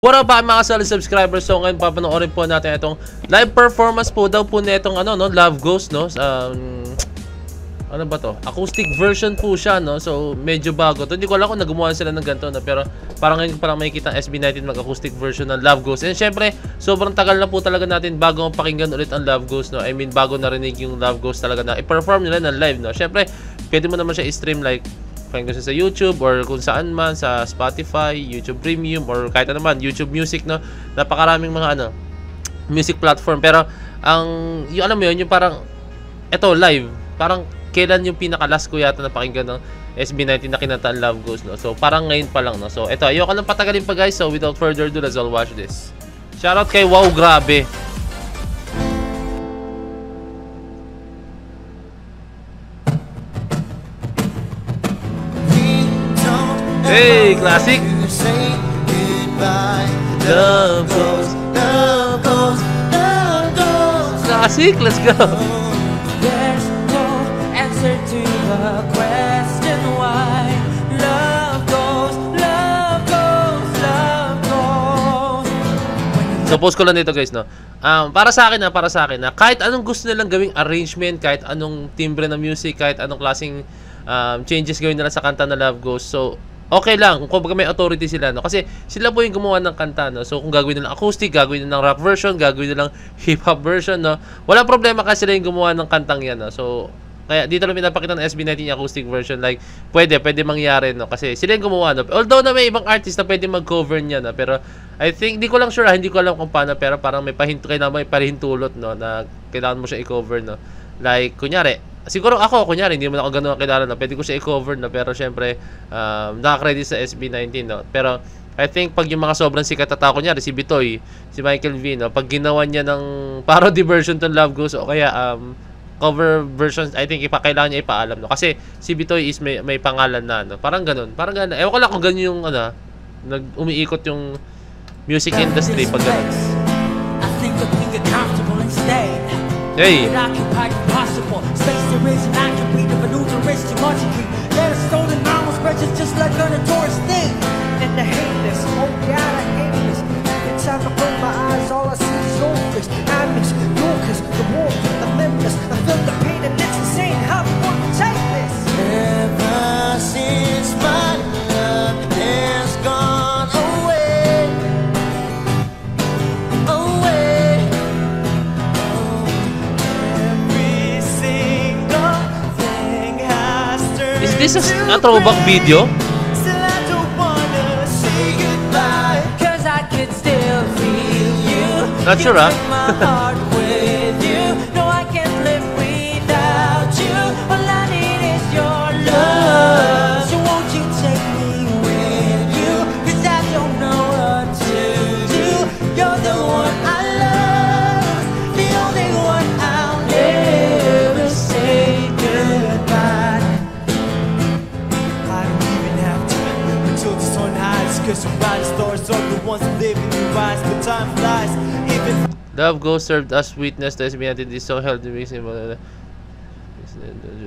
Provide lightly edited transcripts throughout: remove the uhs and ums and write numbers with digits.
What up mga solid subscribers? So ngayon papanoorin po natin itong live performance po daw po nitong Love Ghost, no? Ano ba to? Acoustic version po siya, no? So medyo bago to. Hindi ko alam kung naggumawa sila ng ganito, no? Pero parang ngayon parang makikita ang SB19 mag-acoustic version ng Love Ghost. And syempre, sobrang tagal na po talaga natin bago pakinggan ulit ang Love Ghost, no? I mean, bago narinig yung Love Ghost talaga na i-perform nila ng live, no? Syempre, pwede mo naman siya i-stream like pakinggan siya sa YouTube or kung saan man, sa Spotify, YouTube Premium or kahit ano man, YouTube Music, no? Napakaraming mga music platform. Pero yung alam mo yun, yung parang eto live, parang kailan yung pinaka-last ko yata na pakinggan ng SB19 na kinanta ang Love Ghost, no? So parang ngayon pa lang, no? So eto, ayoko nang patagalin pa guys. So without further ado, let's all watch this. Shoutout kay Wow Grabe. Hey, classic. Love Ghost, Love Ghost, Love Ghost. Classic, let's go. There's no answer to the question why. Love goes, love goes, love goes. So post ko lang dito guys, no. Para sa akin na kahit anong gusto nilang gawing arrangement, kahit anong timbre ng music, kahit anong klaseng changes gawin nila sa kanta na Love Ghost. So okay lang kung may authority sila, no? Kasi sila po yung gumawa ng kanta, no? So kung gagawin nilang acoustic, gagawin nilang rock version, gagawin nilang hip-hop version, no? Walang problema kasi sila yung gumawa ng kantang yan, no? So kaya dito lang pinapakita ng SB19 acoustic version, like pwede mangyari, no? Kasi sila yung gumawa, no? Although na may ibang artist na pwede mag-cover niya, no? Pero I think, hindi ko lang sure, hindi ko alam kung paano, pero parang may pahintulot, no? Na kailangan mo siya i-cover, no? Like kunyari, siguro kunyari, hindi mo ako gano'n kilala, na pwede ko siya i-cover, na pero syempre, nakakredit sa SB19, no? Pero, I think, pag yung mga sobrang sikat na tao, kunyari, si Bitoy, si Michael V, no? Pag ginawa niya ng parody version ng Love Ghost, o kaya, cover versions, I think, kailangan niya ipaalam, no? Kasi, si Bitoy is may pangalan na, no? Parang ganun. Ewan ko lang kung ganun yung, umiikot yung music industry, pag ganun. I think that we get comfortable and stay. Hey! Occupied impossible. Space there is and I can read the maneuver is too much to read. Let a stolen mama's precious just like a notorious thing. And the hate oh God, I hate this. Every time I close my eyes, all I see is goldfish. I miss Lucas, the warmth, the memories. I feel the pain and it's insane how the world will take this. Ever since my love has gone away, away. Every single thing has turned. Is this a throwback video? Still I don't wanna say goodbye, 'cause I could still feel you. Not sure, You take my heart with you. No, I can't live without you. All I need is your love. So won't you take me with you? 'Cause I don't know what to do. You're the one I love, the only one I'll never say goodbye. I don't even have time until the sun hides, 'cause the brightest stars are the ones that live in your eyes. But time flies, even Love Ghost served as witness to SB19 is so held to me.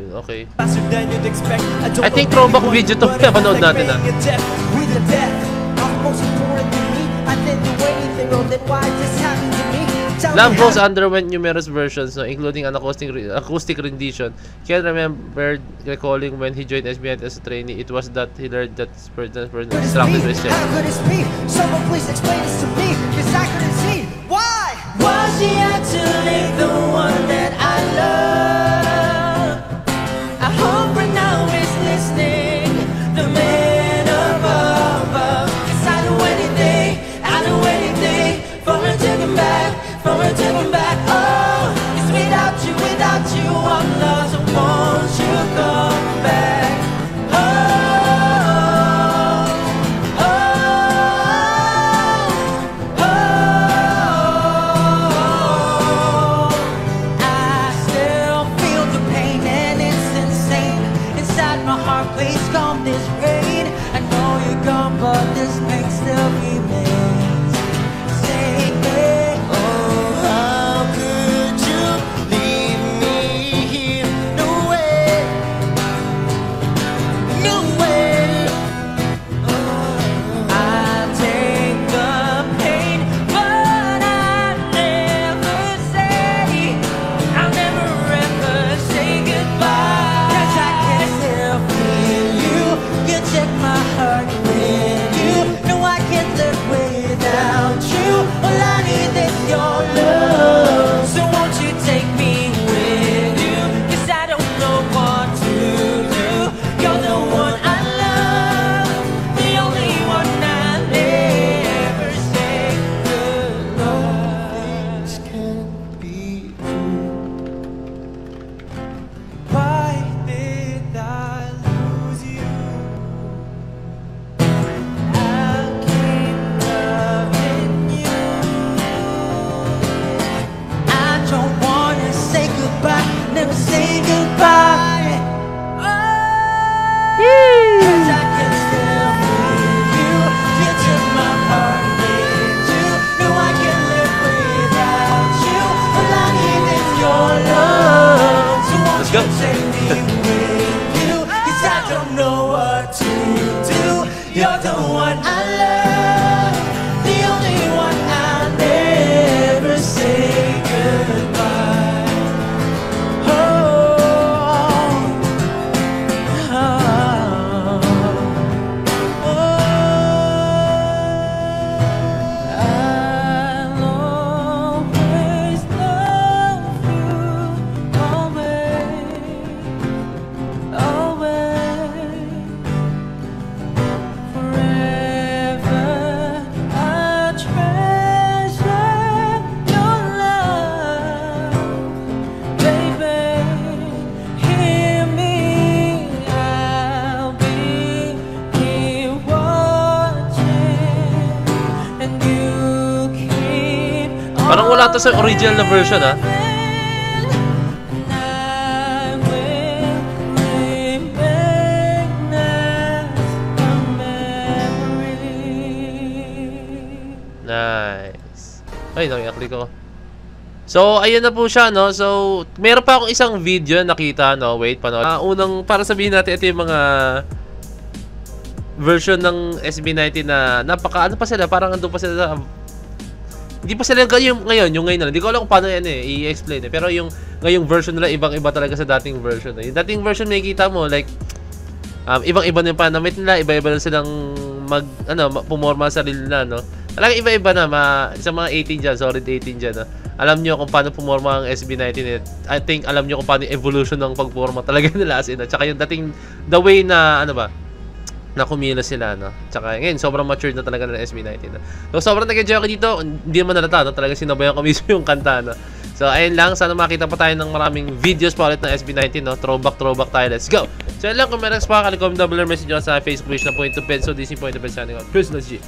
Okay. faster than you'd expect. I think throwback video to. Kaya panood natin, With the death, I'm most important to me. I didn't do anything wrong, then why this happened to me? Tell Love me Ghost how- underwent numerous versions, no, including an acoustic rendition. Can't remember recalling when he joined SB19 as a trainee. It was that he learned that person Could it distracted be? with his How could it be? Someone please explain this to me, 'cause I couldn't see. Why? Why she had to leave the one that I love? I hope right now is listening, the man above us. 'Cause I do anything for her to come back, for her to come back. Oh, 'cause without you, I'm lost. So won't you come back? Oh, oh, Parang wala to sa original na version, ha? Nice. Ay, nakiklik ko. So, ayun na po siya, no? So, meron pa akong isang video na nakita, no? Wait, panood. Unang, para sabihin natin, ito yung mga version ng SB19 na napaka, ano pa sila? Parang ando pa sila sa... Hindi pa sila yung ngayon na. Hindi ko alam kung paano yan i-explain eh. Pero yung ngayong version nila, ibang-iba talaga sa dating version eh. Yung dating version, makikita mo, like, ibang-iba na yung panamit nila, iba-iba na silang pumorma sa sarili nila, no? Talaga iba-iba na, sa mga 18 dyan, solid 18 dyan, no? Alam nyo kung paano pumorma ang SB19 eh. I think alam nyo kung paano yung evolution ng pagporma talaga nila as in. Tsaka yung dating, the way na, na kumilos sila, no? Tsaka ngayon, sobrang matured na talaga ng SB19, no? So, sobrang nag-enjoy ako dito. Hindi naman nalata, no? Talaga sinabayan ko mismo yung kanta, no? So, ayun lang. Sana makita pa tayo ng maraming videos pa ulit ng SB19, no? Throwback tayo. Let's go! So, ayun lang. Kung may next pa, kalikom double message nyo sa Facebook page na Point to Pen. So, this is Point to Pen. Signing out. Chris, let's G.